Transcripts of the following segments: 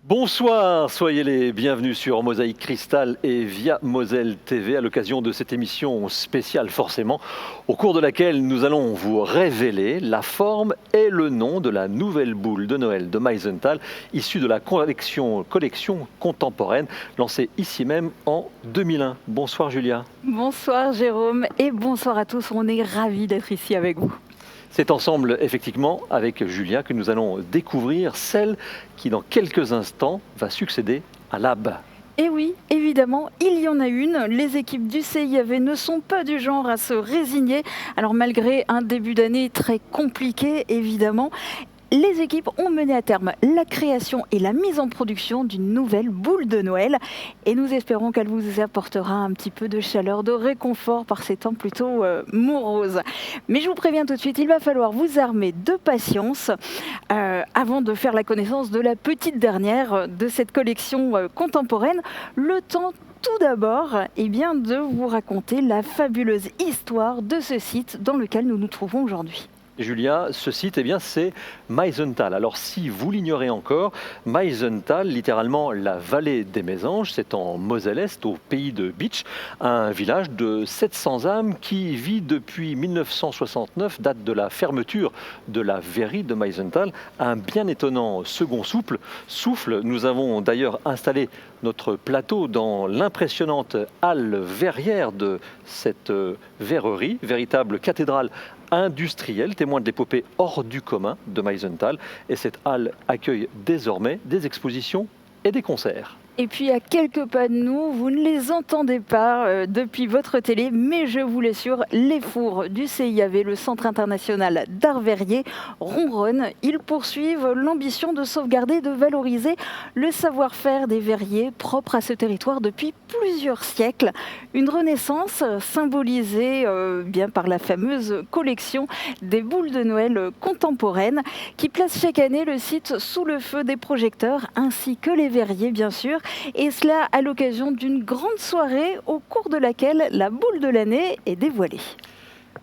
Bonsoir, soyez les bienvenus sur Mosaïque Cristal et via Moselle TV à l'occasion de cette émission spéciale forcément, au cours de laquelle nous allons vous révéler la forme et le nom de la nouvelle boule de Noël de Meisenthal, issue de la collection contemporaine lancée ici même en 2001. Bonsoir Julia. Bonsoir Jérôme et bonsoir à tous, on est ravis d'être ici avec vous. C'est ensemble, effectivement, avec Julia, que nous allons découvrir celle qui, dans quelques instants, va succéder à l'AB. Et oui, évidemment, il y en a une. Les équipes du CIAV ne sont pas du genre à se résigner. Alors malgré un début d'année très compliqué, évidemment, les équipes ont mené à terme la création et la mise en production d'une nouvelle boule de Noël. Et nous espérons qu'elle vous apportera un petit peu de chaleur, de réconfort par ces temps plutôt moroses. Mais je vous préviens tout de suite, il va falloir vous armer de patience avant de faire la connaissance de la petite dernière de cette collection contemporaine. Le temps tout d'abord de vous raconter la fabuleuse histoire de ce site dans lequel nous nous trouvons aujourd'hui. Julia, ce site, c'est Meisenthal. Alors, si vous l'ignorez encore, Meisenthal, littéralement la vallée des Mésanges, c'est en Moselle-Est, au pays de Bitche, un village de 700 âmes qui vit depuis 1969, date de la fermeture de la verrerie de Meisenthal. Un bien étonnant second souffle. Nous avons d'ailleurs installé notre plateau dans l'impressionnante halle verrière de cette verrerie, véritable cathédrale industrielle, témoin de l'épopée hors du commun de Meisenthal. Et cette halle accueille désormais des expositions et des concerts. Et puis à quelques pas de nous, vous ne les entendez pas depuis votre télé, mais je vous l'assure, les fours du CIAV, le Centre international d'art verrier, ronronnent. Ils poursuivent l'ambition de sauvegarder et de valoriser le savoir-faire des verriers propres à ce territoire depuis plusieurs siècles. Une renaissance symbolisée par la fameuse collection des boules de Noël contemporaines qui place chaque année le site sous le feu des projecteurs ainsi que les verriers bien sûr. Et cela à l'occasion d'une grande soirée au cours de laquelle la boule de l'année est dévoilée.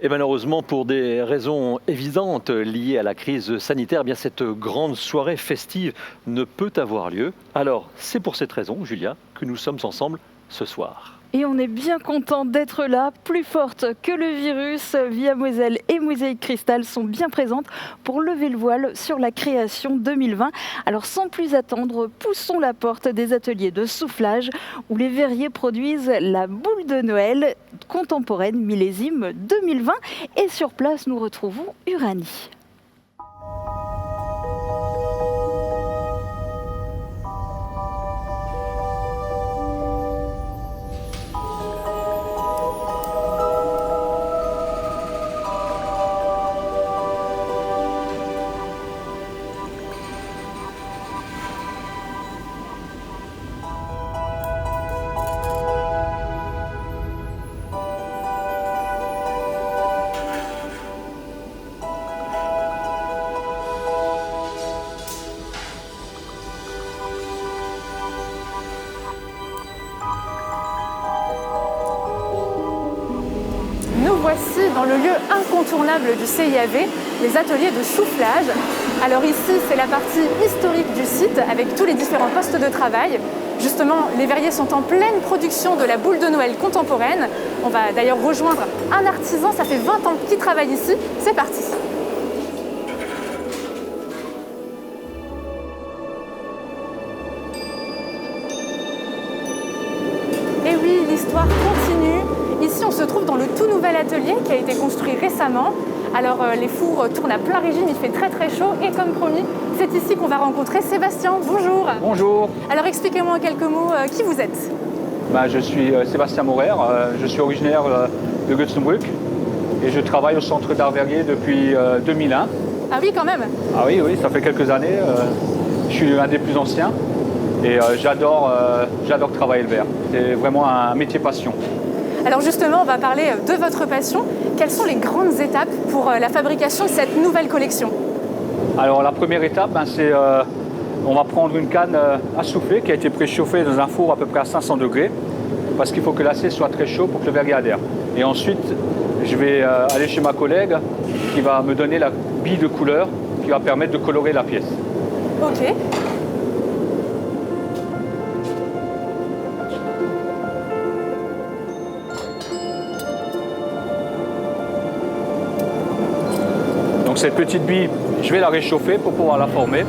Et malheureusement, pour des raisons évidentes liées à la crise sanitaire, cette grande soirée festive ne peut avoir lieu. Alors, c'est pour cette raison, Julia, que nous sommes ensemble ce soir. Et on est bien content d'être là, plus forte que le virus. Via Moselle et Mosaïque Cristal sont bien présentes pour lever le voile sur la création 2020. Alors sans plus attendre, poussons la porte des ateliers de soufflage où les verriers produisent la boule de Noël contemporaine millésime 2020. Et sur place, nous retrouvons Uranie. Voici dans le lieu incontournable du CIAV, les ateliers de soufflage. Alors ici, c'est la partie historique du site avec tous les différents postes de travail. Justement, les verriers sont en pleine production de la boule de Noël contemporaine. On va d'ailleurs rejoindre un artisan, ça fait 20 ans qu'il travaille ici. C'est parti. Et oui, l'histoire continue. Ici, on se trouve dans le tout nouvel atelier qui a été construit récemment. Alors, les fours tournent à plein régime, il fait très très chaud et comme promis, c'est ici qu'on va rencontrer Sébastien. Bonjour. Bonjour. Alors, expliquez-moi en quelques mots qui vous êtes. Je suis Sébastien Maurer, je suis originaire de Götzenbrück et je travaille au Centre d'art verrier depuis 2001. Ah oui, quand même. Ah oui, ça fait quelques années. Je suis un des plus anciens et j'adore travailler le verre. C'est vraiment un métier passion. Alors justement, on va parler de votre passion. Quelles sont les grandes étapes pour la fabrication de cette nouvelle collection? Alors la première étape, c'est on va prendre une canne à souffler qui a été préchauffée dans un four à peu près à 500 degrés parce qu'il faut que l'acier soit très chaud pour que le verrier adhère. Et ensuite, je vais aller chez ma collègue qui va me donner la bille de couleur qui va permettre de colorer la pièce. Ok. Donc cette petite bille, je vais la réchauffer pour pouvoir la former.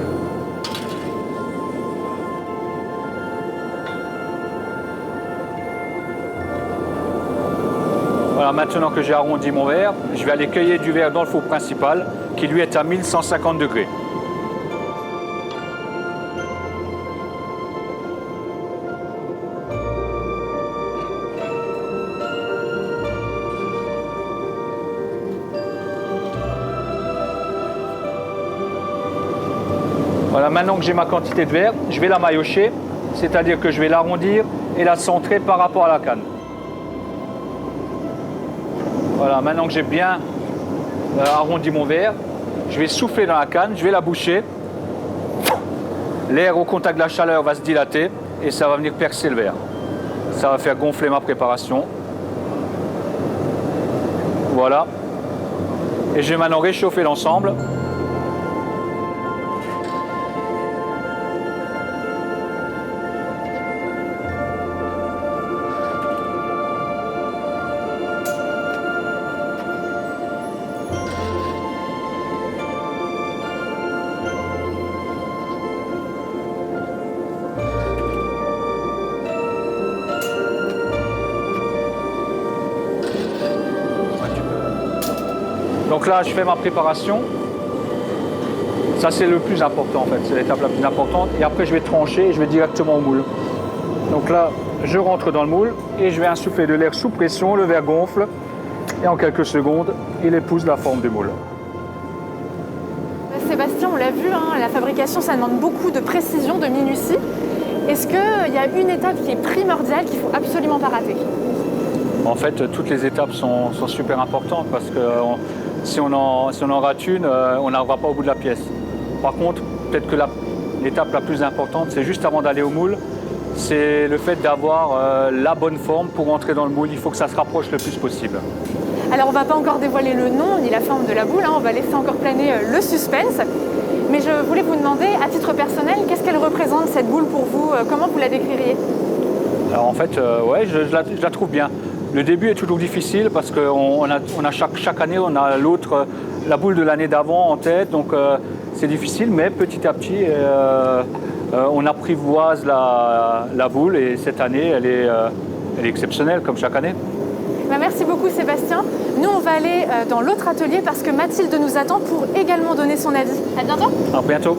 Voilà, maintenant que j'ai arrondi mon verre, je vais aller cueillir du verre dans le four principal qui lui est à 1150 degrés. Voilà, maintenant que j'ai ma quantité de verre, je vais la maillotcher, c'est-à-dire que je vais l'arrondir et la centrer par rapport à la canne. Voilà, maintenant que j'ai bien arrondi mon verre, je vais souffler dans la canne, je vais la boucher. L'air au contact de la chaleur va se dilater et ça va venir percer le verre. Ça va faire gonfler ma préparation. Voilà. Et je vais maintenant réchauffer l'ensemble. Donc là, je fais ma préparation. Ça, c'est le plus important en fait, c'est l'étape la plus importante. Et après, je vais trancher et je vais directement au moule. Donc là, je rentre dans le moule et je vais insuffler de l'air sous pression, le verre gonfle et en quelques secondes, il épouse la forme du moule. Sébastien, on l'a vu, la fabrication, ça demande beaucoup de précision, de minutie. Est-ce qu'il y a une étape qui est primordiale qu'il ne faut absolument pas rater? En fait, toutes les étapes sont super importantes parce que si on en rate une, on n'arrivera pas au bout de la pièce. Par contre, peut-être que l'étape la plus importante, c'est juste avant d'aller au moule, c'est le fait d'avoir la bonne forme pour entrer dans le moule. Il faut que ça se rapproche le plus possible. Alors, on ne va pas encore dévoiler le nom ni la forme de la boule, on va laisser encore planer le suspense. Mais je voulais vous demander, à titre personnel, qu'est-ce qu'elle représente cette boule pour vous? Comment vous la décririez? Alors en fait, ouais, je la trouve bien. Le début est toujours difficile parce que chaque année, on a la boule de l'année d'avant en tête, donc c'est difficile, mais petit à petit, on apprivoise la boule et cette année, elle est exceptionnelle comme chaque année. Merci beaucoup Sébastien. Nous, on va aller dans l'autre atelier parce que Mathilde nous attend pour également donner son avis. À bientôt. À bientôt.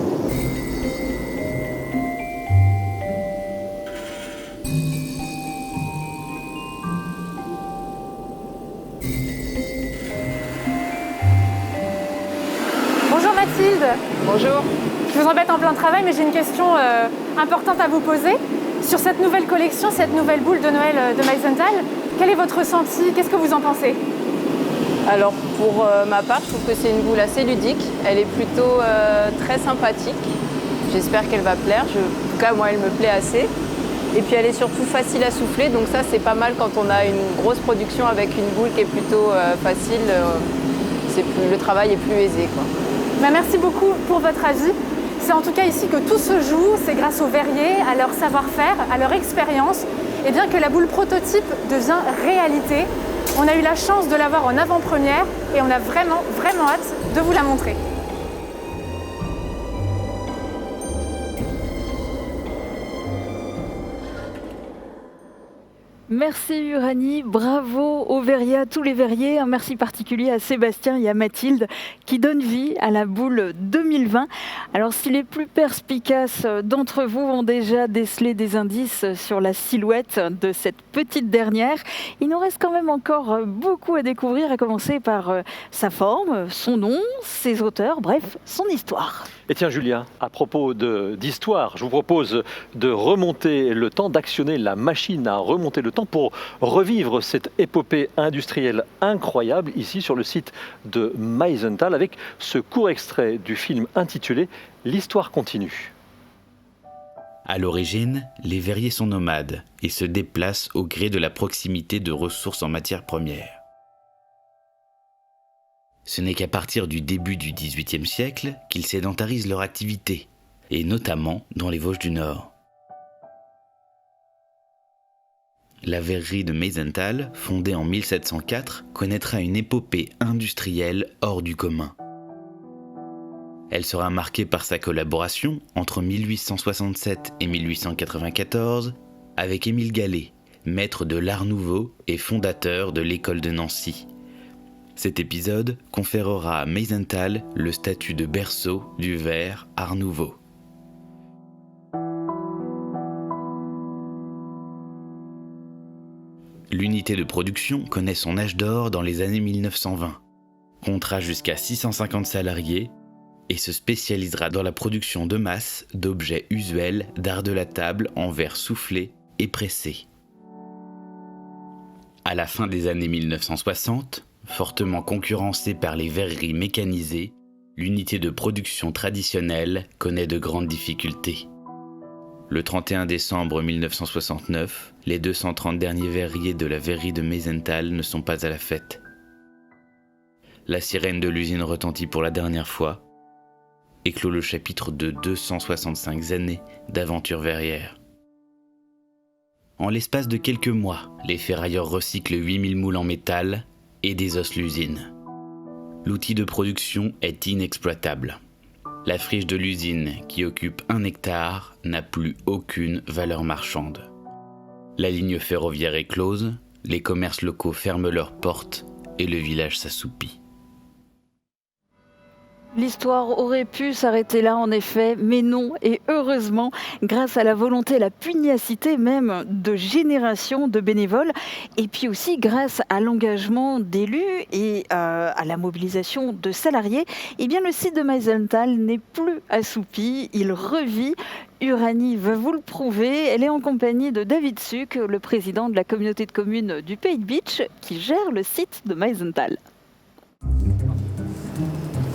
Bonjour Mathilde. Bonjour. Je vous embête en plein travail, mais j'ai une question importante à vous poser. Sur cette nouvelle collection, cette nouvelle boule de Noël de Meisenthal, quel est votre ressenti? Qu'est-ce que vous en pensez? Alors pour ma part, je trouve que c'est une boule assez ludique. Elle est plutôt très sympathique. J'espère qu'elle va plaire. En tout cas, moi, elle me plaît assez. Et puis elle est surtout facile à souffler. Donc ça, c'est pas mal quand on a une grosse production avec une boule qui est plutôt facile. Le travail est plus aisé, quoi. Merci beaucoup pour votre avis. C'est en tout cas ici que tout se joue. C'est grâce aux verriers, à leur savoir-faire, à leur expérience, et bien que la boule prototype devient réalité. On a eu la chance de l'avoir en avant-première et on a vraiment, vraiment hâte de vous la montrer. Merci Uranie, bravo aux verriers, à tous les verriers. Un merci particulier à Sébastien et à Mathilde qui donnent vie à la boule 2020. Alors si les plus perspicaces d'entre vous ont déjà décelé des indices sur la silhouette de cette petite dernière, il nous reste quand même encore beaucoup à découvrir, à commencer par sa forme, son nom, ses auteurs, bref, son histoire. Et tiens Julia, à propos d'histoire, je vous propose de remonter le temps, d'actionner la machine à remonter le temps partir pour revivre cette épopée industrielle incroyable ici sur le site de Meisenthal avec ce court extrait du film intitulé « L'histoire continue ». À l'origine, les verriers sont nomades et se déplacent au gré de la proximité de ressources en matières premières. Ce n'est qu'à partir du début du XVIIIe siècle qu'ils sédentarisent leur activité, et notamment dans les Vosges du Nord. La verrerie de Meisenthal, fondée en 1704, connaîtra une épopée industrielle hors du commun. Elle sera marquée par sa collaboration entre 1867 et 1894 avec Émile Gallet, maître de l'Art Nouveau et fondateur de l'école de Nancy. Cet épisode conférera à Meisenthal le statut de berceau du verre Art Nouveau. L'unité de production connaît son âge d'or dans les années 1920, comptera jusqu'à 650 salariés et se spécialisera dans la production de masse d'objets usuels d'art de la table en verre soufflé et pressé. À la fin des années 1960, fortement concurrencée par les verreries mécanisées, l'unité de production traditionnelle connaît de grandes difficultés. Le 31 décembre 1969, les 230 derniers verriers de la verrerie de Meisenthal ne sont pas à la fête. La sirène de l'usine retentit pour la dernière fois et clôt le chapitre de 265 années d'aventure verrière. En l'espace de quelques mois, les ferrailleurs recyclent 8000 moules en métal et désossent l'usine. L'outil de production est inexploitable. La friche de l'usine, qui occupe 1 hectare, n'a plus aucune valeur marchande. La ligne ferroviaire est close, les commerces locaux ferment leurs portes et le village s'assoupit. L'histoire aurait pu s'arrêter là en effet, mais non, et heureusement, grâce à la volonté, la pugnacité même de générations de bénévoles, et puis aussi grâce à l'engagement d'élus et à la mobilisation de salariés, eh bien le site de Meisenthal n'est plus assoupi, il revit. Uranie va vous le prouver, elle est en compagnie de David Suc, le président de la communauté de communes du Pays de Bitche, qui gère le site de Meisenthal.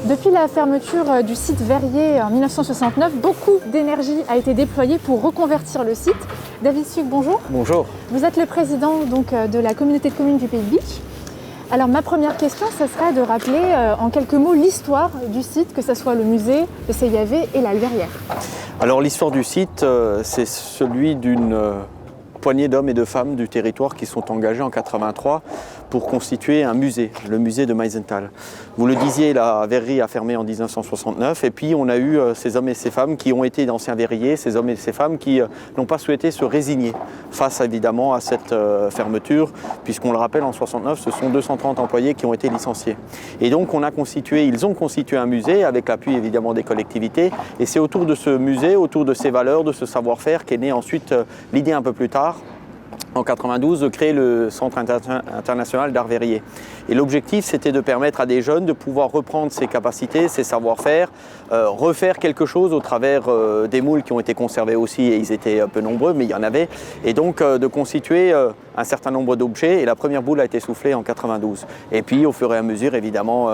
Depuis la fermeture du site verrier en 1969, beaucoup d'énergie a été déployée pour reconvertir le site. David Suc, bonjour. Bonjour. Vous êtes le président de la communauté de communes du Pays de Bitche. Alors ma première question, ce serait de rappeler en quelques mots l'histoire du site, que ce soit le musée, le CIAV et la verrière. Alors l'histoire du site, c'est celui d'une poignée d'hommes et de femmes du territoire qui sont engagés en 83 pour constituer un musée, le musée de Meisenthal. Vous le disiez, la verrerie a fermé en 1969 et puis on a eu ces hommes et ces femmes qui ont été d'anciens verriers, ces hommes et ces femmes qui n'ont pas souhaité se résigner face évidemment à cette fermeture, puisqu'on le rappelle en 69, ce sont 230 employés qui ont été licenciés. Et donc ils ont constitué un musée avec l'appui évidemment des collectivités et c'est autour de ce musée, autour de ces valeurs, de ce savoir-faire qu'est née ensuite l'idée un peu plus tard, en 92, de créer le Centre international d'art verrier. Et l'objectif, c'était de permettre à des jeunes de pouvoir reprendre ses capacités, ses savoir-faire, refaire quelque chose au travers des moules qui ont été conservés aussi, et ils étaient peu nombreux, mais il y en avait, et donc de constituer un certain nombre d'objets, et la première boule a été soufflée en 92. Et puis, au fur et à mesure, évidemment,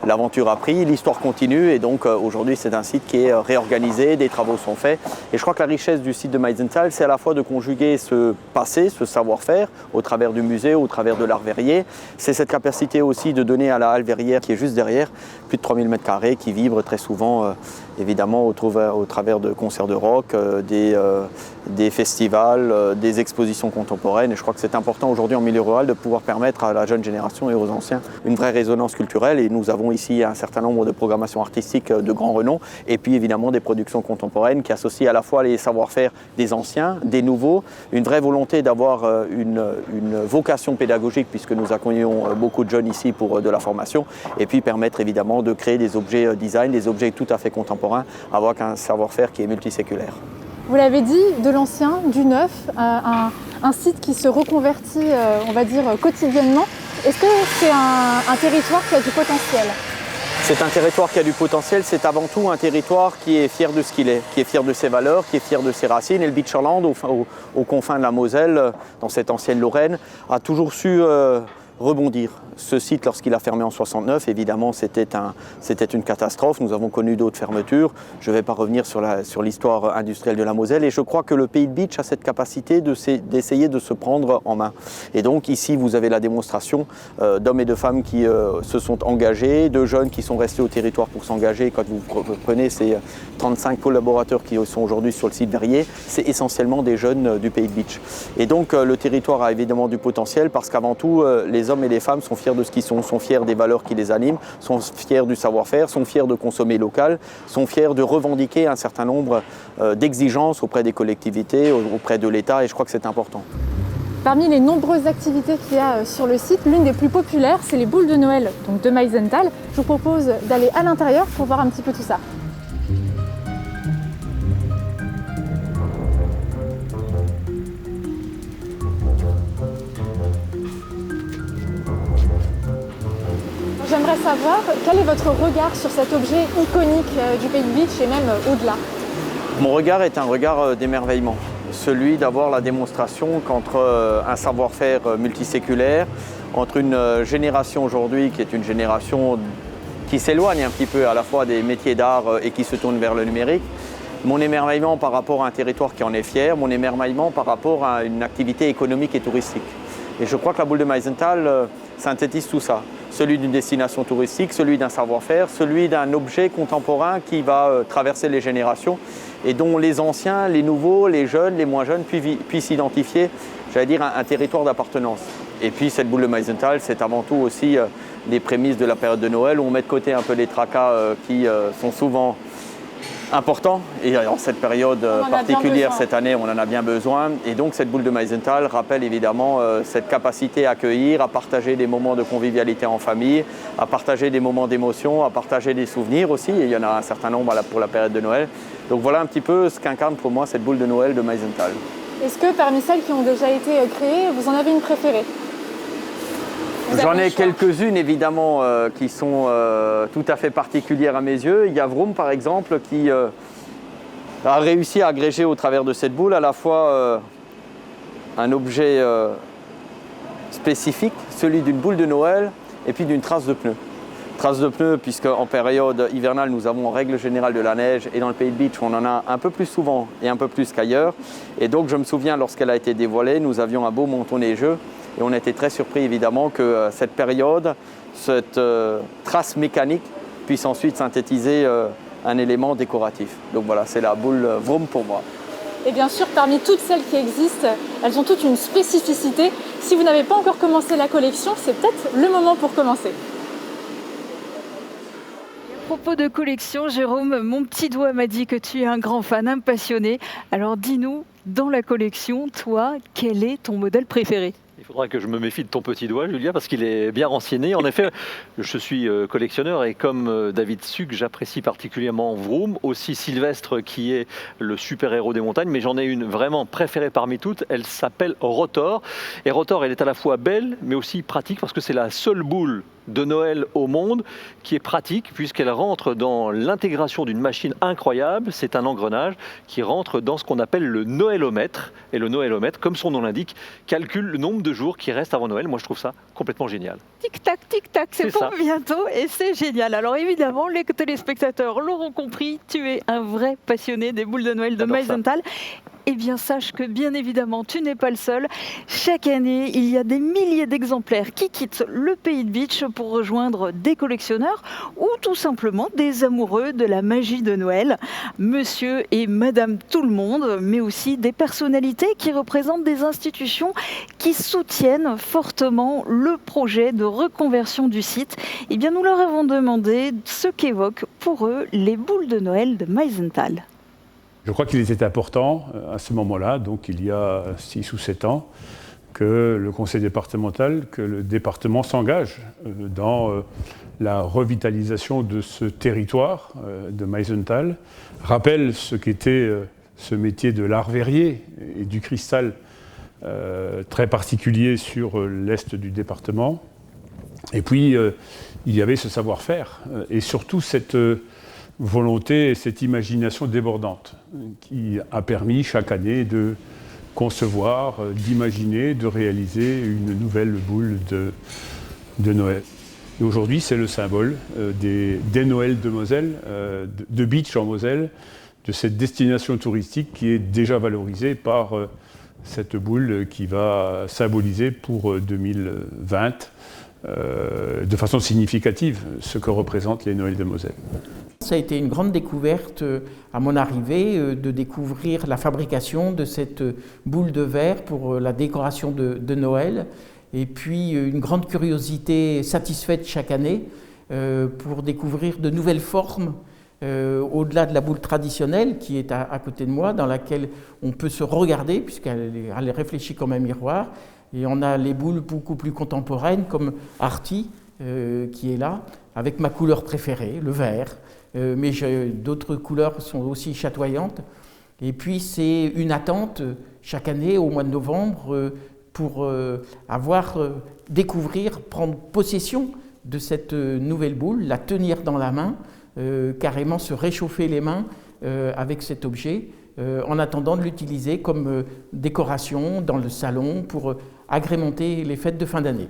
l'aventure a pris, l'histoire continue, et donc aujourd'hui, c'est un site qui est réorganisé, des travaux sont faits, et je crois que la richesse du site de Meisenthal, c'est à la fois de conjuguer ce passé, ce savoir-faire, au travers du musée, au travers de l'art verrier. C'est cette capacité aussi de donner à la halle verrière qui est juste derrière, plus de 3000 m², qui vibre très souvent, évidemment, au travers de concerts de rock, des festivals, des expositions contemporaines. Et je crois que c'est important aujourd'hui en milieu rural de pouvoir permettre à la jeune génération et aux anciens une vraie résonance culturelle. Et nous avons ici un certain nombre de programmations artistiques de grand renom, et puis évidemment des productions contemporaines qui associent à la fois les savoir-faire des anciens, des nouveaux, une vraie volonté d'avoir une vocation pédagogique, puisque nous accueillons beaucoup de jeunes ici pour de la formation, et puis permettre évidemment de créer des objets design, des objets tout à fait contemporains, avec un savoir-faire qui est multiséculaire. Vous l'avez dit, de l'ancien, du neuf, un site qui se reconvertit, on va dire, quotidiennement. Est-ce que c'est un territoire qui a du potentiel ? C'est un territoire qui a du potentiel, c'est avant tout un territoire qui est fier de ce qu'il est, qui est fier de ses valeurs, qui est fier de ses racines. Et le Beecherland, aux confins de la Moselle, dans cette ancienne Lorraine, a toujours su rebondir. Ce site, lorsqu'il a fermé en 69, évidemment, c'était une catastrophe. Nous avons connu d'autres fermetures. Je ne vais pas revenir sur l'histoire industrielle de la Moselle. Et je crois que le pays de Bitche a cette capacité d'essayer de se prendre en main. Et donc, ici, vous avez la démonstration d'hommes et de femmes qui se sont engagés, de jeunes qui sont restés au territoire pour s'engager. Quand vous prenez ces 35 collaborateurs qui sont aujourd'hui sur le site Verrier, c'est essentiellement des jeunes du pays de Bitche. Et donc, le territoire a évidemment du potentiel parce qu'avant tout, les hommes et les femmes sont fiers de ce qu'ils sont fiers des valeurs qui les animent, sont fiers du savoir-faire, sont fiers de consommer local, sont fiers de revendiquer un certain nombre d'exigences auprès des collectivités, auprès de l'État, et je crois que c'est important. Parmi les nombreuses activités qu'il y a sur le site, l'une des plus populaires, c'est les boules de Noël donc de Meisenthal. Je vous propose d'aller à l'intérieur pour voir un petit peu tout ça. J'aimerais savoir quel est votre regard sur cet objet iconique du pays de Bitche et même au-delà. Mon regard est un regard d'émerveillement, celui d'avoir la démonstration qu'entre un savoir-faire multiséculaire, entre une génération aujourd'hui qui est une génération qui s'éloigne un petit peu à la fois des métiers d'art et qui se tourne vers le numérique, mon émerveillement par rapport à un territoire qui en est fier, mon émerveillement par rapport à une activité économique et touristique. Et je crois que la boule de Meisenthal synthétise tout ça. Celui d'une destination touristique, celui d'un savoir-faire, celui d'un objet contemporain qui va traverser les générations et dont les anciens, les nouveaux, les jeunes, les moins jeunes puissent identifier, j'allais dire, un territoire d'appartenance. Et puis cette boule de Meisenthal, c'est avant tout aussi les prémices de la période de Noël où on met de côté un peu les tracas qui sont souvent importants. Et en cette période particulière cette année, on en a bien besoin. Et donc cette boule de Meisenthal rappelle évidemment cette capacité à accueillir, à partager des moments de convivialité en famille, à partager des moments d'émotion, à partager des souvenirs aussi. Et il y en a un certain nombre pour la période de Noël. Donc voilà un petit peu ce qu'incarne pour moi cette boule de Noël de Meisenthal. Est-ce que parmi celles qui ont déjà été créées, vous en avez une préférée ? J'en ai quelques-unes évidemment qui sont tout à fait particulières à mes yeux. Il y a Vroom par exemple qui a réussi à agréger au travers de cette boule à la fois un objet spécifique, celui d'une boule de Noël et puis d'une trace de pneu. Trace de pneu puisque en période hivernale nous avons en règle générale de la neige et dans le pays de Bitche on en a un peu plus souvent et un peu plus qu'ailleurs. Et donc je me souviens lorsqu'elle a été dévoilée, nous avions un beau manteau neigeux. Et on a été très surpris évidemment que cette période, cette trace mécanique puisse ensuite synthétiser un élément décoratif. Donc voilà, c'est la boule Vroom pour moi. Et bien sûr, parmi toutes celles qui existent, elles ont toutes une spécificité. Si vous n'avez pas encore commencé la collection, c'est peut-être le moment pour commencer. À propos de collection, Jérôme, mon petit doigt m'a dit que tu es un grand fan, un passionné. Alors dis-nous, dans la collection, toi, quel est ton modèle préféré ? Il faudra que je me méfie de ton petit doigt, Julia, parce qu'il est bien renseigné. En effet, je suis collectionneur et comme David Suc, j'apprécie particulièrement Vroom, aussi Sylvestre qui est le super-héros des montagnes, mais j'en ai une vraiment préférée parmi toutes, elle s'appelle Rotor. Et Rotor, elle est à la fois belle, mais aussi pratique, parce que c'est la seule boule de Noël au monde qui est pratique puisqu'elle rentre dans l'intégration d'une machine incroyable. C'est un engrenage qui rentre dans ce qu'on appelle le Noëlomètre. Et le Noëlomètre, comme son nom l'indique, calcule le nombre de jours qui restent avant Noël. Moi, je trouve ça complètement génial. Tic-tac, c'est pour ça. bientôt et c'est génial. Alors évidemment, les téléspectateurs l'auront compris, tu es un vrai passionné des boules de Noël de Meisenthal. Eh bien, sache que bien évidemment, tu n'es pas le seul. Chaque année, il y a des milliers d'exemplaires qui quittent le pays de Bitche pour rejoindre des collectionneurs ou tout simplement des amoureux de la magie de Noël. Monsieur et Madame tout le monde, mais aussi des personnalités qui représentent des institutions qui soutiennent fortement le projet de reconversion du site. Eh bien, nous leur avons demandé ce qu'évoquent pour eux les boules de Noël de Meisenthal. Je crois qu'il était important à ce moment-là, donc il y a 6 ou 7 ans, que le conseil départemental, que le département s'engage dans la revitalisation de ce territoire de Meisenthal, rappelle ce qu'était ce métier de l'art verrier et du cristal très particulier sur l'est du département, Et puis, il y avait ce savoir-faire et surtout cette volonté et cette imagination débordante qui a permis chaque année de concevoir, d'imaginer, de réaliser une nouvelle boule de Noël. Et aujourd'hui, c'est le symbole des Noëls de Moselle, de Bitche en Moselle, de cette destination touristique qui est déjà valorisée par cette boule qui va symboliser pour 2020 de façon significative ce que représentent les Noëls de Moselle. Ça a été une grande découverte à mon arrivée de découvrir la fabrication de cette boule de verre pour la décoration de Noël et puis une grande curiosité satisfaite chaque année pour découvrir de nouvelles formes au-delà de la boule traditionnelle qui est à côté de moi, dans laquelle on peut se regarder puisqu'elle réfléchit comme un miroir. Et on a les boules beaucoup plus contemporaines comme Arty qui est là, avec ma couleur préférée, le vert. Mais d'autres couleurs sont aussi chatoyantes. Et puis c'est une attente chaque année au mois de novembre pour découvrir, prendre possession de cette nouvelle boule, la tenir dans la main, carrément se réchauffer les mains avec cet objet, en attendant de l'utiliser comme décoration dans le salon pour agrémenter les fêtes de fin d'année.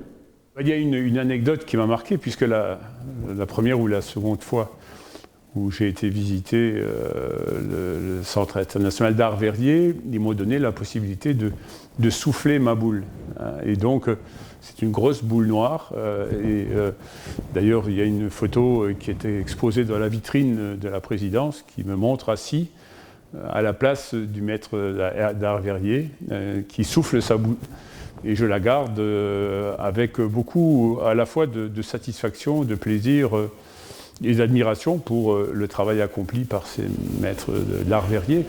Il y a une anecdote qui m'a marqué, puisque la première ou la seconde fois où j'ai été visiter le Centre international d'art Verrier, ils m'ont donné la possibilité de souffler ma boule. Et donc, c'est une grosse boule noire. D'ailleurs, il y a une photo qui était exposée dans la vitrine de la présidence qui me montre assis à la place du maître d'art Verrier qui souffle sa boule. Et je la garde avec beaucoup à la fois de satisfaction, de plaisir et d'admiration pour le travail accompli par ces maîtres de l'art Verrier.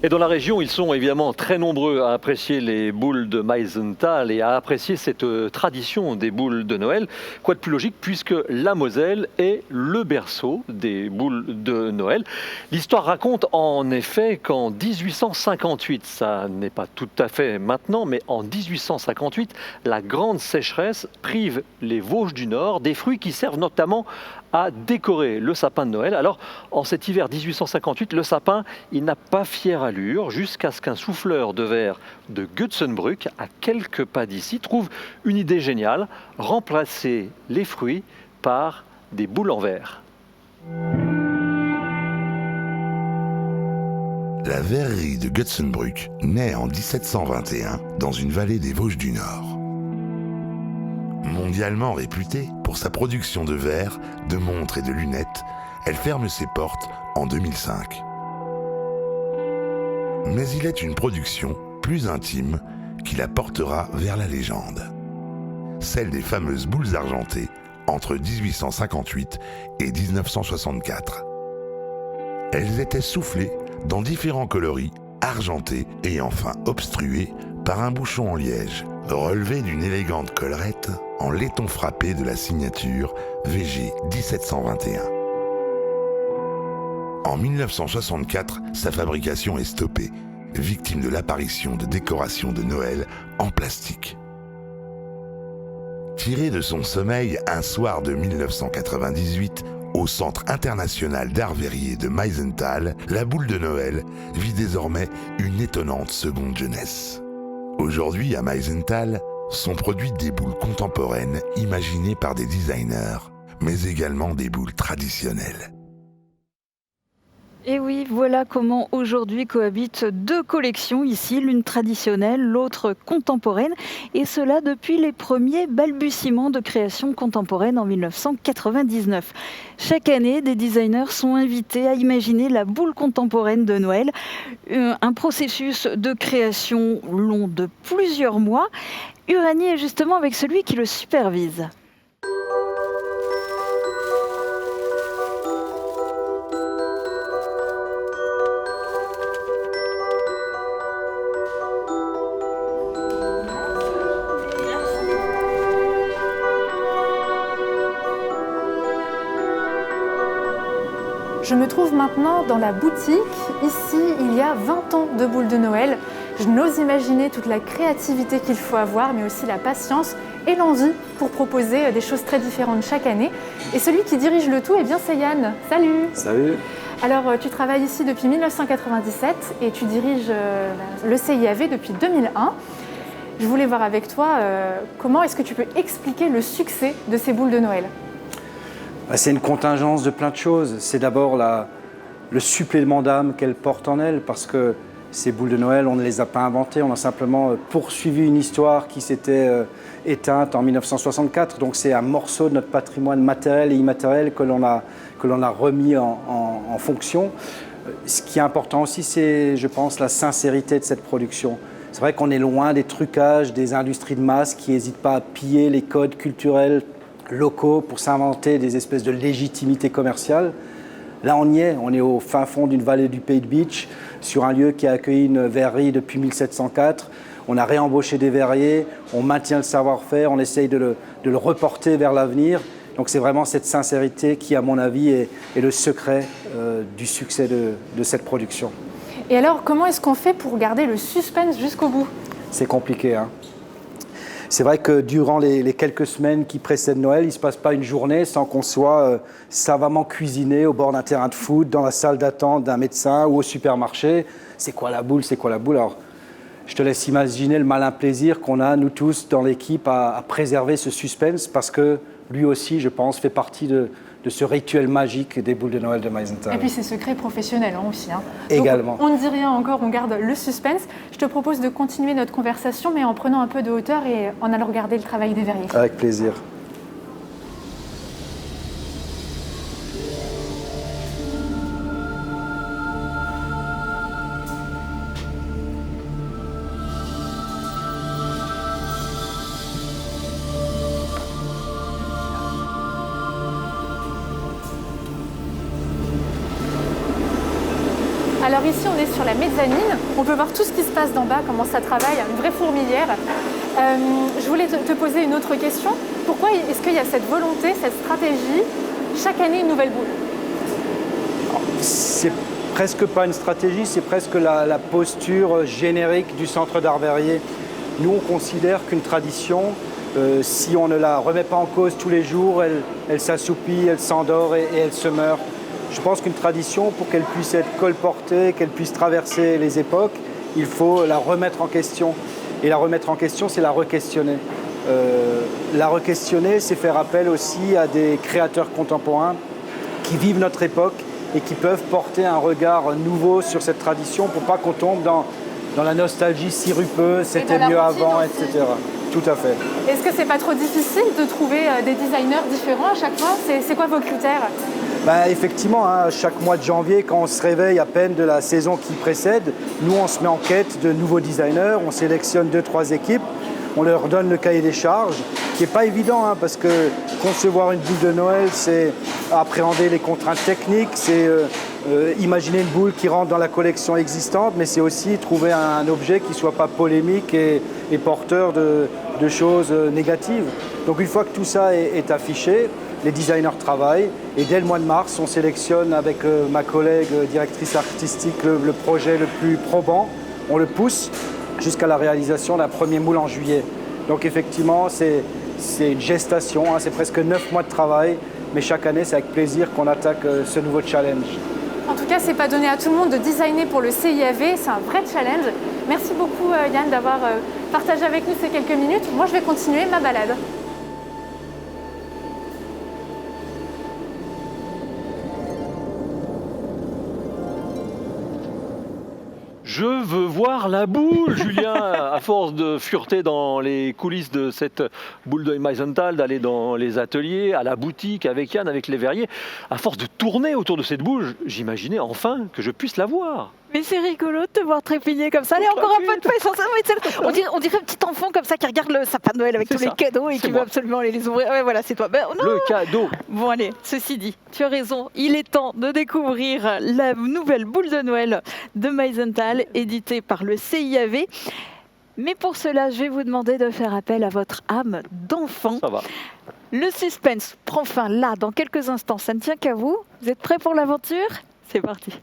Et dans la région, ils sont évidemment très nombreux à apprécier les boules de Meisenthal et à apprécier cette tradition des boules de Noël. Quoi de plus logique puisque la Moselle est le berceau des boules de Noël. L'histoire raconte en effet qu'en 1858, ça n'est pas tout à fait maintenant, mais en 1858, la grande sécheresse prive les Vosges du Nord des fruits qui servent notamment à décorer le sapin de Noël. Alors, en cet hiver 1858, le sapin, il n'a pas fière allure jusqu'à ce qu'un souffleur de verre de Götzenbrück, à quelques pas d'ici, trouve une idée géniale, remplacer les fruits par des boules en verre. La verrerie de Götzenbrück naît en 1721 dans une vallée des Vosges du Nord. Mondialement réputée pour sa production de verres, de montres et de lunettes, elle ferme ses portes en 2005. Mais il est une production plus intime qui la portera vers la légende. Celle des fameuses boules argentées entre 1858 et 1964. Elles étaient soufflées dans différents coloris, argentées et enfin obstruées par un bouchon en liège, relevé d'une élégante collerette en laiton frappé de la signature VG 1721. En 1964, sa fabrication est stoppée, victime de l'apparition de décorations de Noël en plastique. Tirée de son sommeil un soir de 1998, au Centre international d'art Verrier de Meisenthal, la boule de Noël vit désormais une étonnante seconde jeunesse. Aujourd'hui, à Meisenthal, sont produites des boules contemporaines imaginées par des designers, mais également des boules traditionnelles. Et oui, voilà comment aujourd'hui cohabitent deux collections ici, l'une traditionnelle, l'autre contemporaine, et cela depuis les premiers balbutiements de création contemporaine en 1999. Chaque année, des designers sont invités à imaginer la boule contemporaine de Noël, un processus de création long de plusieurs mois. Uranie est justement avec celui qui le supervise. Je me trouve maintenant dans la boutique. Ici, il y a 20 ans de boules de Noël. Je n'ose imaginer toute la créativité qu'il faut avoir, mais aussi la patience et l'envie pour proposer des choses très différentes chaque année. Et celui qui dirige le tout, eh bien, c'est Yann. Salut! Salut! Alors, tu travailles ici depuis 1997 et tu diriges le CIAV depuis 2001. Je voulais voir avec toi comment est-ce que tu peux expliquer le succès de ces boules de Noël? C'est une contingence de plein de choses. C'est d'abord le supplément d'âme qu'elles portent en elles, parce que ces boules de Noël, on ne les a pas inventées, on a simplement poursuivi une histoire qui s'était éteinte en 1964. Donc c'est un morceau de notre patrimoine matériel et immatériel que l'on a remis en fonction. Ce qui est important aussi, c'est, je pense, la sincérité de cette production. C'est vrai qu'on est loin des trucages des industries de masse qui n'hésitent pas à piller les codes culturels locaux pour s'inventer des espèces de légitimité commerciale. Là, on y est. On est au fin fond d'une vallée du Pays de Bitche, sur un lieu qui a accueilli une verrerie depuis 1704. On a réembauché des verriers, on maintient le savoir-faire, on essaye de le reporter vers l'avenir. Donc c'est vraiment cette sincérité qui, à mon avis, est le secret du succès de cette production. Et alors, comment est-ce qu'on fait pour garder le suspense jusqu'au bout? C'est compliqué, hein. C'est vrai que durant les quelques semaines qui précèdent Noël, il ne se passe pas une journée sans qu'on soit savamment cuisiné au bord d'un terrain de foot, dans la salle d'attente d'un médecin ou au supermarché. C'est quoi la boule? C'est quoi la boule? Alors, je te laisse imaginer le malin plaisir qu'on a, nous tous, dans l'équipe, à préserver ce suspense, parce que lui aussi, je pense, fait partie de ce rituel magique des boules de Noël de Meisenthal. Et puis c'est secret professionnel aussi. Hein. Également. Donc, on ne dit rien encore, on garde le suspense. Je te propose de continuer notre conversation, mais en prenant un peu de hauteur et en allant regarder le travail des verriers. Avec plaisir. Alors ici, on est sur la mezzanine. On peut voir tout ce qui se passe d'en bas, comment ça travaille, une vraie fourmilière. Je voulais te poser une autre question. Pourquoi est-ce qu'il y a cette volonté, cette stratégie, chaque année une nouvelle boule? C'est presque pas une stratégie, c'est presque la posture générique du Centre d'art verrier. Nous, on considère qu'une tradition, si on ne la remet pas en cause tous les jours, elle s'assoupit, elle s'endort et elle se meurt. Je pense qu'une tradition, pour qu'elle puisse être colportée, qu'elle puisse traverser les époques, il faut la remettre en question. Et la remettre en question, c'est la re-questionner. La re-questionner, c'est faire appel aussi à des créateurs contemporains qui vivent notre époque et qui peuvent porter un regard nouveau sur cette tradition pour pas qu'on tombe dans la nostalgie sirupeuse, c'était mieux avant, etc. Tout à fait. Est-ce que c'est pas trop difficile de trouver des designers différents à chaque fois? C'est quoi vos critères? Effectivement, hein, chaque mois de janvier, quand on se réveille à peine de la saison qui précède, nous on se met en quête de nouveaux designers, on sélectionne 2-3 équipes, on leur donne le cahier des charges, qui n'est pas évident, hein, parce que concevoir une boule de Noël, c'est appréhender les contraintes techniques, c'est imaginer une boule qui rentre dans la collection existante, mais c'est aussi trouver un objet qui ne soit pas polémique et porteur de choses négatives. Donc une fois que tout ça est affiché, les designers travaillent et dès le mois de mars, on sélectionne avec ma collègue directrice artistique le projet le plus probant. On le pousse jusqu'à la réalisation d'un premier moule en juillet. Donc effectivement, c'est une gestation, hein, c'est presque 9 mois de travail, mais chaque année, c'est avec plaisir qu'on attaque ce nouveau challenge. En tout cas, c'est pas donné à tout le monde de designer pour le CIAV, c'est un vrai challenge. Merci beaucoup Yann d'avoir partagé avec nous ces quelques minutes. Moi, je vais continuer ma balade. Je veux voir la boule, Julien, à force de fureter dans les coulisses de cette boule de Meisenthal, d'aller dans les ateliers, à la boutique, avec Yann, avec les verriers. À force de tourner autour de cette boule, j'imaginais enfin que je puisse la voir. Mais c'est rigolo de te voir trépigner comme ça. Allez, encore un peu de paix. On dirait un petit enfant comme ça qui regarde le sapin de Noël avec tous les cadeaux et qui veut absolument aller les ouvrir. Ouais, voilà, c'est toi. Le cadeau. Bon, allez, ceci dit, tu as raison. Il est temps de découvrir la nouvelle boule de Noël de Meisenthal, éditée par le CIAV. Mais pour cela, je vais vous demander de faire appel à votre âme d'enfant. Ça va. Le suspense prend fin là, dans quelques instants. Ça ne tient qu'à vous. Vous êtes prêts pour l'aventure? C'est parti.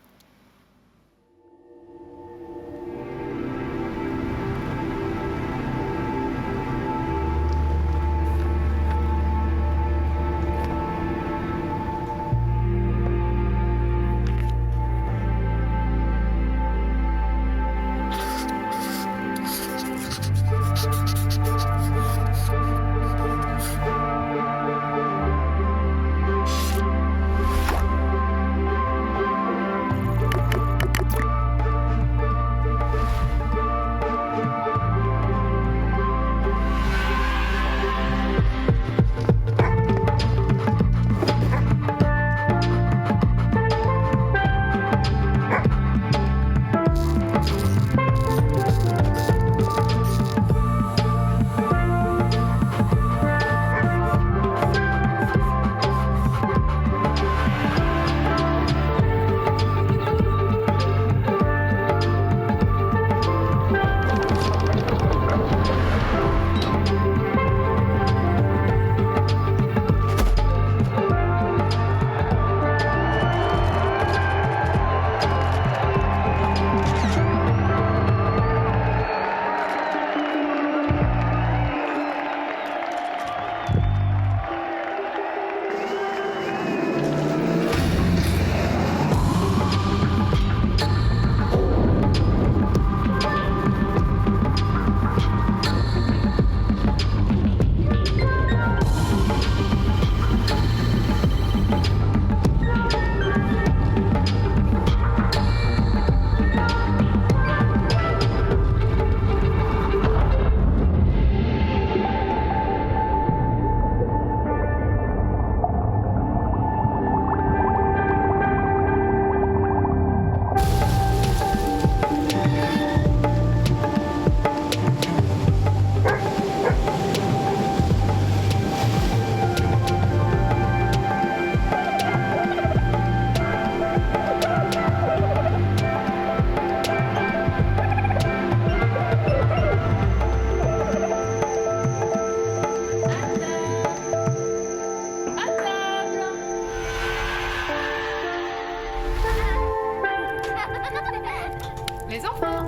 Les enfants,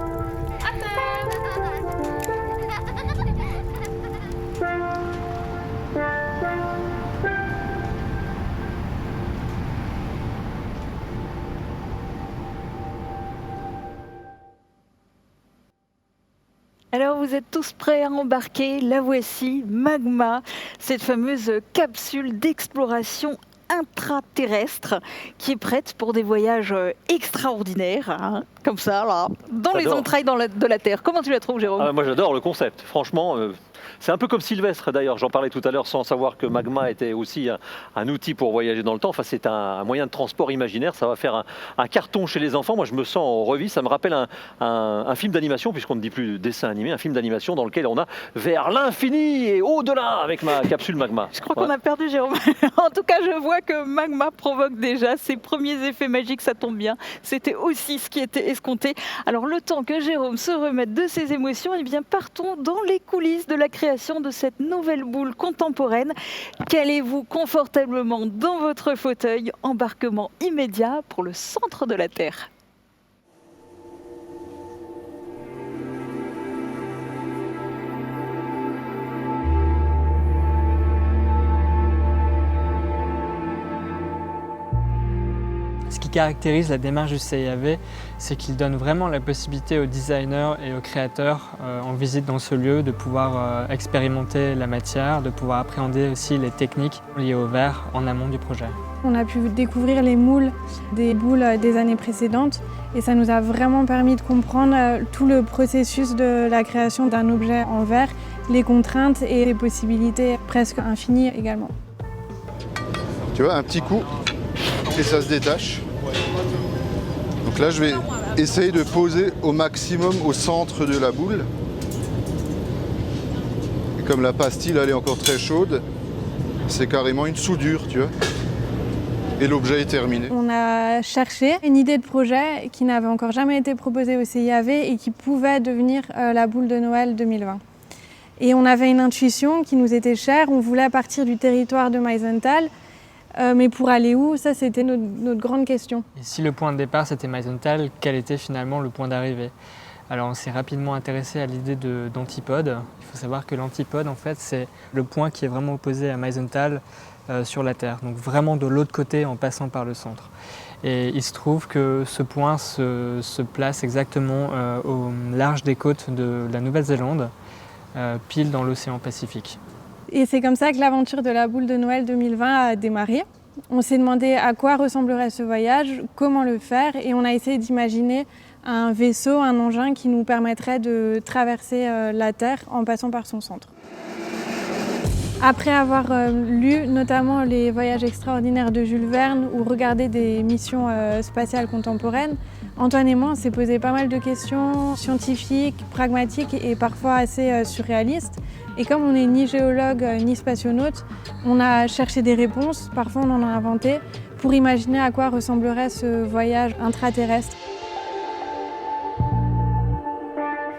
à Alors vous êtes tous prêts à embarquer, la voici, Magma, cette fameuse capsule d'exploration intraterrestre qui est prête pour des voyages extraordinaires, hein, comme ça, là, dans les entrailles de la Terre. Comment tu la trouves, Jérôme ? Moi j'adore le concept, franchement. C'est un peu comme Sylvestre d'ailleurs, j'en parlais tout à l'heure sans savoir que Magma était aussi un outil pour voyager dans le temps. Enfin, c'est un moyen de transport imaginaire, ça va faire un carton chez les enfants. Moi je me sens en revue, ça me rappelle un film d'animation, puisqu'on ne dit plus dessin animé, un film d'animation dans lequel on a vers l'infini et au-delà avec ma capsule Magma. Je crois qu'on a perdu Jérôme. En tout cas, je vois que Magma provoque déjà ses premiers effets magiques, ça tombe bien. C'était aussi ce qui était escompté. Alors le temps que Jérôme se remette de ses émotions, eh bien partons dans les coulisses de la création de cette nouvelle boule contemporaine. Calez-vous confortablement dans votre fauteuil, embarquement immédiat pour le centre de la Terre. Ce qui caractérise la démarche du CIAV, c'est qu'il donne vraiment la possibilité aux designers et aux créateurs en visite dans ce lieu de pouvoir expérimenter la matière, de pouvoir appréhender aussi les techniques liées au verre en amont du projet. On a pu découvrir les moules des boules des années précédentes et ça nous a vraiment permis de comprendre tout le processus de la création d'un objet en verre, les contraintes et les possibilités presque infinies également. Tu vois, un petit coup et ça se détache. Donc là, je vais essayer de poser au maximum au centre de la boule. Et comme la pastille, elle est encore très chaude, c'est carrément une soudure, tu vois. Et l'objet est terminé. On a cherché une idée de projet qui n'avait encore jamais été proposée au CIAV et qui pouvait devenir la boule de Noël 2020. Et on avait une intuition qui nous était chère, on voulait partir du territoire de Meisenthal. Mais pour aller où, ça c'était notre grande question. Et si le point de départ c'était Meisenthal, quel était finalement le point d'arrivée ? Alors on s'est rapidement intéressé à l'idée d'antipode. Il faut savoir que l'antipode en fait c'est le point qui est vraiment opposé à Meisenthal sur la Terre, donc vraiment de l'autre côté en passant par le centre. Et il se trouve que ce point se place exactement au large des côtes de la Nouvelle-Zélande, pile dans l'océan Pacifique. Et c'est comme ça que l'aventure de la boule de Noël 2020 a démarré. On s'est demandé à quoi ressemblerait ce voyage, comment le faire, et on a essayé d'imaginer un vaisseau, un engin qui nous permettrait de traverser la Terre en passant par son centre. Après avoir lu notamment les voyages extraordinaires de Jules Verne ou regardé des missions spatiales contemporaines, Antoine et moi on s'est posé pas mal de questions scientifiques, pragmatiques et parfois assez surréalistes. Et comme on n'est ni géologue ni spationaute, on a cherché des réponses, parfois on en a inventé, pour imaginer à quoi ressemblerait ce voyage intraterrestre.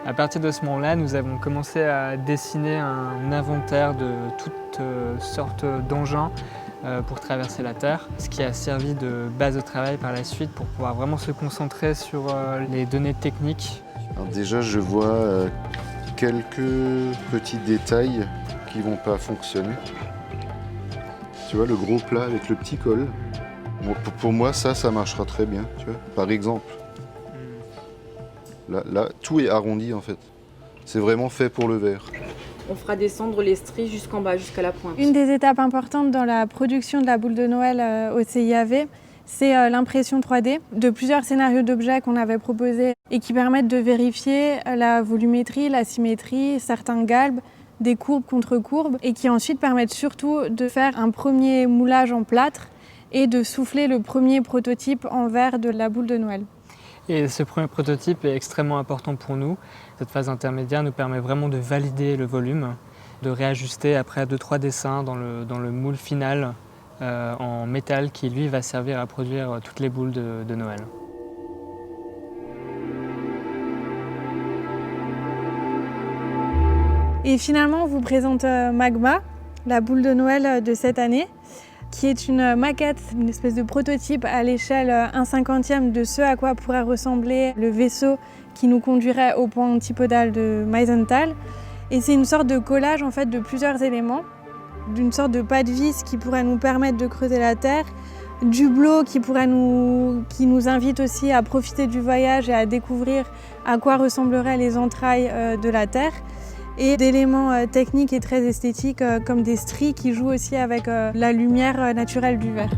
À partir de ce moment-là, nous avons commencé à dessiner un inventaire de toutes sortes d'engins pour traverser la Terre, ce qui a servi de base de travail par la suite pour pouvoir vraiment se concentrer sur les données techniques. Alors déjà, je vois quelques petits détails qui vont pas fonctionner. Tu vois, le gros plat avec le petit col. Bon, pour moi, ça marchera très bien, tu vois, par exemple. Là, tout est arrondi en fait. C'est vraiment fait pour le verre. On fera descendre les stries jusqu'en bas, jusqu'à la pointe. Une des étapes importantes dans la production de la boule de Noël au CIAV, c'est l'impression 3D de plusieurs scénarios d'objets qu'on avait proposés et qui permettent de vérifier la volumétrie, la symétrie, certains galbes, des courbes contre courbes et qui ensuite permettent surtout de faire un premier moulage en plâtre et de souffler le premier prototype en verre de la boule de Noël. Et ce premier prototype est extrêmement important pour nous. Cette phase intermédiaire nous permet vraiment de valider le volume, de réajuster après 2-3 dessins dans le moule final en métal qui lui va servir à produire toutes les boules de Noël. Et finalement, on vous présente Magma, la boule de Noël de cette année. qui est une maquette, une espèce de prototype à l'échelle 1/50 de ce à quoi pourrait ressembler le vaisseau qui nous conduirait au point antipodal de Meisenthal. Et c'est une sorte de collage en fait de plusieurs éléments, d'une sorte de pas de vis qui pourrait nous permettre de creuser la Terre, d'hublots qui nous invite aussi à profiter du voyage et à découvrir à quoi ressembleraient les entrailles de la Terre, et d'éléments techniques et très esthétiques comme des stries qui jouent aussi avec la lumière naturelle du verre.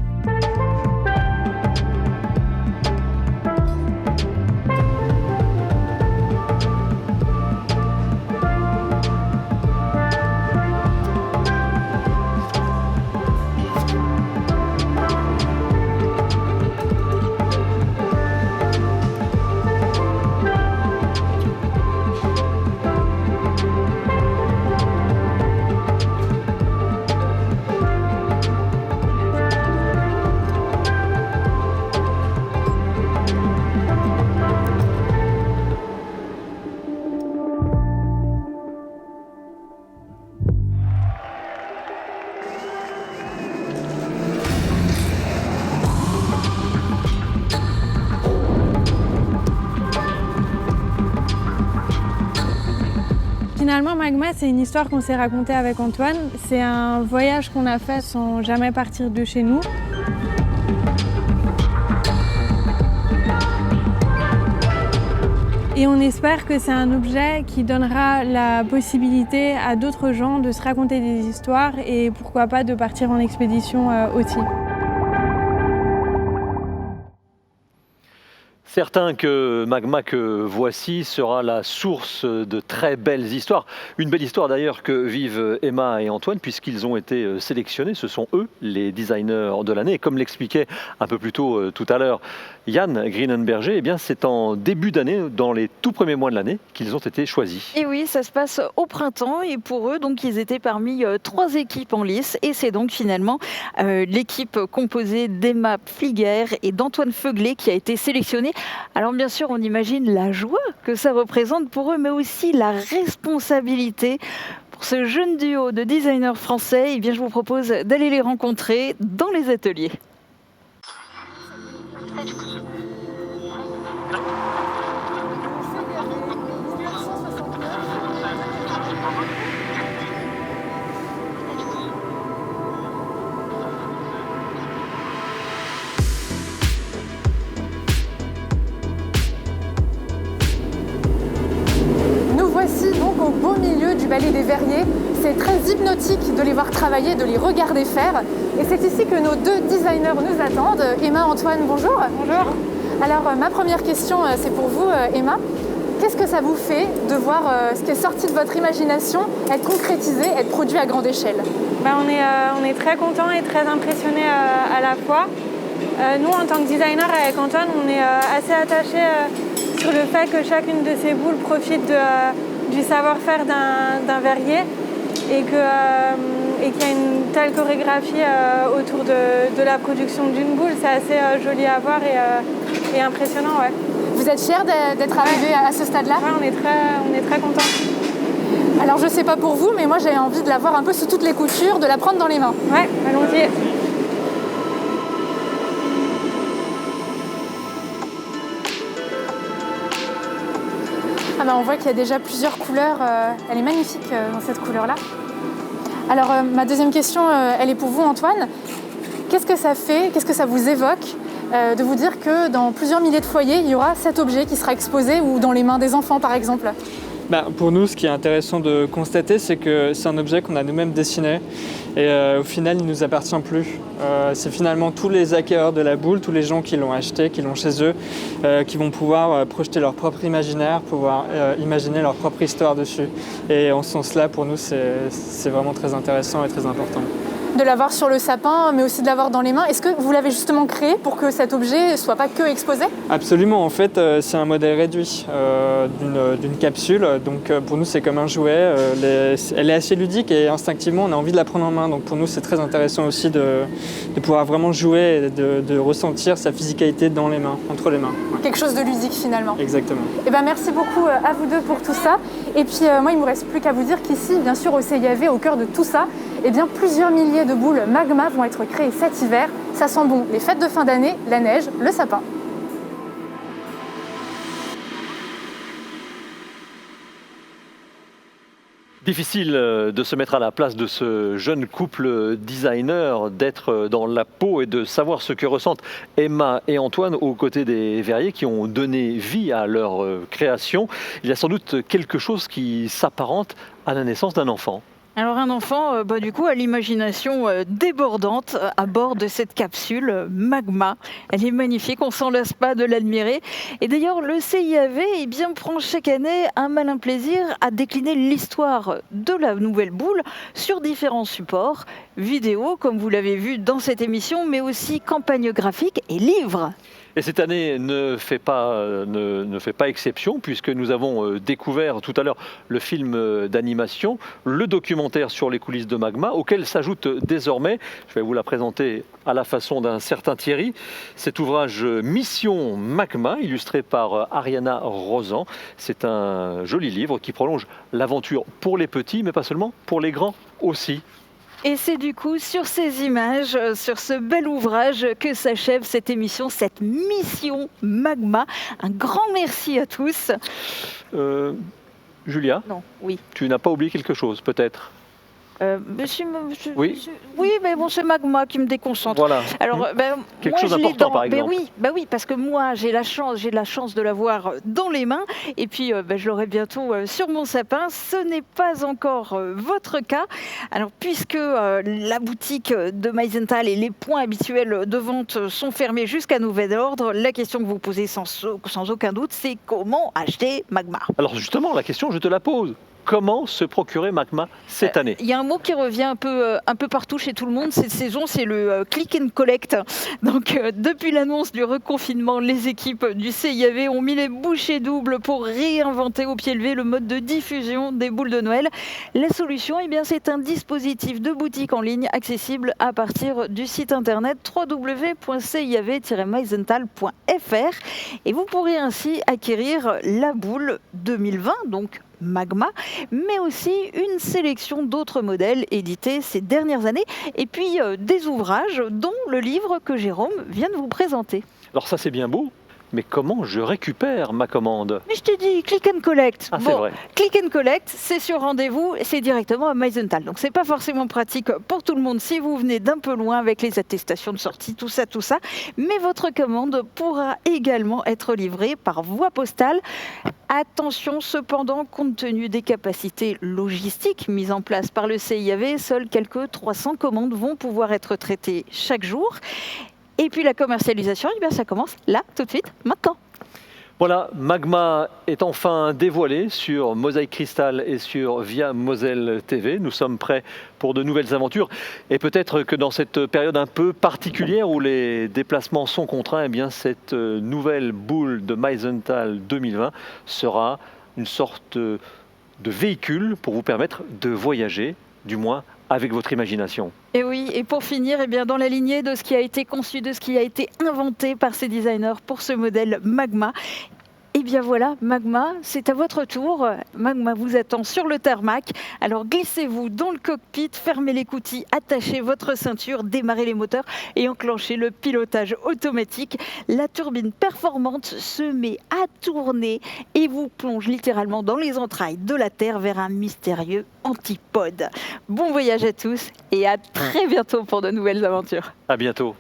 Finalement, Magma, c'est une histoire qu'on s'est racontée avec Antoine. C'est un voyage qu'on a fait sans jamais partir de chez nous. Et on espère que c'est un objet qui donnera la possibilité à d'autres gens de se raconter des histoires et pourquoi pas de partir en expédition aussi. Certain que Magma que voici sera la source de très belles histoires. Une belle histoire d'ailleurs que vivent Emma et Antoine puisqu'ils ont été sélectionnés. Ce sont eux les designers de l'année. Et comme l'expliquait un peu plus tôt tout à l'heure Yann Greenenberger, eh bien c'est en début d'année, dans les tout premiers mois de l'année, qu'ils ont été choisis. Et oui, ça se passe au printemps et pour eux, donc ils étaient parmi 3 équipes en lice et c'est donc finalement l'équipe composée d'Emma Pfliger et d'Antoine Feuglet qui a été sélectionnée. Alors bien sûr, on imagine la joie que ça représente pour eux, mais aussi la responsabilité. Pour ce jeune duo de designers français, eh bien, je vous propose d'aller les rencontrer dans les ateliers. Voici donc au beau milieu du Ballet des Verriers. C'est très hypnotique de les voir travailler, de les regarder faire. Et c'est ici que nos 2 designers nous attendent. Emma, Antoine, bonjour. Bonjour. Alors ma première question, c'est pour vous, Emma. Qu'est-ce que ça vous fait de voir ce qui est sorti de votre imagination être concrétisé, être produit à grande échelle? On est très contents et très impressionnés à la fois. Nous, en tant que designer avec Antoine, on est assez attachés sur le fait que chacune de ces boules profite du savoir-faire d'un verrier et qu'il y a une telle chorégraphie autour de la production d'une boule. C'est assez joli à voir et impressionnant. Ouais. Vous êtes fiers d'être arrivés à ce stade-là? Ouais, on est très contents. Alors je ne sais pas pour vous, mais moi j'ai envie de la voir un peu sous toutes les coutures, de la prendre dans les mains. Ouais, allons-y. Ah ben on voit qu'il y a déjà plusieurs couleurs. Elle est magnifique dans cette couleur-là. Alors ma deuxième question, elle est pour vous, Antoine. Qu'est-ce que ça fait, qu'est-ce que ça vous évoque de vous dire que dans plusieurs milliers de foyers, il y aura cet objet qui sera exposé ou dans les mains des enfants, par exemple? Pour nous, ce qui est intéressant de constater, c'est que c'est un objet qu'on a nous-mêmes dessiné et au final, il ne nous appartient plus. C'est finalement tous les acquéreurs de la boule, tous les gens qui l'ont acheté, qui l'ont chez eux, qui vont pouvoir projeter leur propre imaginaire, pouvoir imaginer leur propre histoire dessus. Et en ce sens-là, pour nous, c'est vraiment très intéressant et très important. De l'avoir sur le sapin, mais aussi de l'avoir dans les mains. Est-ce que vous l'avez justement créé pour que cet objet ne soit pas que exposé? Absolument, en fait, c'est un modèle réduit d'une capsule. Donc pour nous, c'est comme un jouet. Elle est assez ludique et instinctivement, on a envie de la prendre en main. Donc pour nous, c'est très intéressant aussi de pouvoir vraiment jouer et de ressentir sa physicalité dans les mains, entre les mains. Ouais. Quelque chose de ludique finalement. Exactement. Et merci beaucoup à vous deux pour tout ça. Et puis moi, il ne me reste plus qu'à vous dire qu'ici, bien sûr, au CIAV, au cœur de tout ça, eh bien plusieurs milliers de boules magma vont être créées cet hiver. Ça sent bon les fêtes de fin d'année, la neige, le sapin. Difficile de se mettre à la place de ce jeune couple designer, d'être dans la peau et de savoir ce que ressentent Emma et Antoine aux côtés des verriers qui ont donné vie à leur création. Il y a sans doute quelque chose qui s'apparente à la naissance d'un enfant. Alors un enfant, du coup, à l'imagination débordante à bord de cette capsule Magma. Elle est magnifique, on s'en lasse pas de l'admirer. Et d'ailleurs, le CIAV prend chaque année un malin plaisir à décliner l'histoire de la nouvelle boule sur différents supports, vidéos, comme vous l'avez vu dans cette émission, mais aussi campagnes graphiques et livres. Et cette année ne fait pas exception, puisque nous avons découvert tout à l'heure le film d'animation, le documentaire sur les coulisses de Magma, auquel s'ajoute désormais, je vais vous la présenter à la façon d'un certain Thierry, cet ouvrage Mission Magma, illustré par Ariana Rosan. C'est un joli livre qui prolonge l'aventure pour les petits, mais pas seulement, pour les grands aussi. Et c'est du coup sur ces images, sur ce bel ouvrage que s'achève cette émission, cette Mission Magma. Un grand merci à tous. Julia, non, oui. Tu n'as pas oublié quelque chose peut-être? Oui, mais bon, c'est Magma qui me déconcentre. Voilà. Alors, quelque chose d'important, par exemple. Oui, parce que moi, j'ai la chance de l'avoir dans les mains, et puis je l'aurai bientôt sur mon sapin. Ce n'est pas encore votre cas. Alors, puisque la boutique de Meisenthal et les points habituels de vente sont fermés jusqu'à nouvel ordre, la question que vous posez sans aucun doute, c'est comment acheter Magma? Alors justement, la question, je te la pose. Comment se procurer Magma cette année? Il y a un mot qui revient un peu partout chez tout le monde cette saison, c'est le click and collect. Donc depuis l'annonce du reconfinement, les équipes du CIAV ont mis les bouchées doubles pour réinventer au pied levé le mode de diffusion des boules de Noël. La solution, c'est un dispositif de boutique en ligne accessible à partir du site internet www.ciav-meisenthal.fr et vous pourrez ainsi acquérir la boule 2020, donc Magma, mais aussi une sélection d'autres modèles édités ces dernières années, et puis des ouvrages, dont le livre que Jérôme vient de vous présenter. Alors ça c'est bien beau, mais comment je récupère ma commande? Mais je t'ai dit, click and collect. Ah, c'est vrai. Click and collect, c'est sur rendez-vous et c'est directement à Meisenthal. Donc c'est pas forcément pratique pour tout le monde si vous venez d'un peu loin avec les attestations de sortie, tout ça. Mais votre commande pourra également être livrée par voie postale. Attention cependant, compte tenu des capacités logistiques mises en place par le CIAV, seules quelques 300 commandes vont pouvoir être traitées chaque jour. Et puis la commercialisation, ça commence là, tout de suite, maintenant. Voilà, Magma est enfin dévoilé sur Mosaïque Cristal et sur Via Moselle TV. Nous sommes prêts pour de nouvelles aventures. Et peut-être que dans cette période un peu particulière où les déplacements sont contraints, cette nouvelle boule de Meisenthal 2020 sera une sorte de véhicule pour vous permettre de voyager, du moins avec votre imagination. Et oui, et pour finir, dans la lignée de ce qui a été conçu, de ce qui a été inventé par ces designers pour ce modèle Magma, voilà, Magma, c'est à votre tour. Magma vous attend sur le tarmac. Alors glissez-vous dans le cockpit, fermez l'écoutille, attachez votre ceinture, démarrez les moteurs et enclenchez le pilotage automatique. La turbine performante se met à tourner et vous plonge littéralement dans les entrailles de la Terre vers un mystérieux antipode. Bon voyage à tous et à très bientôt pour de nouvelles aventures. À bientôt.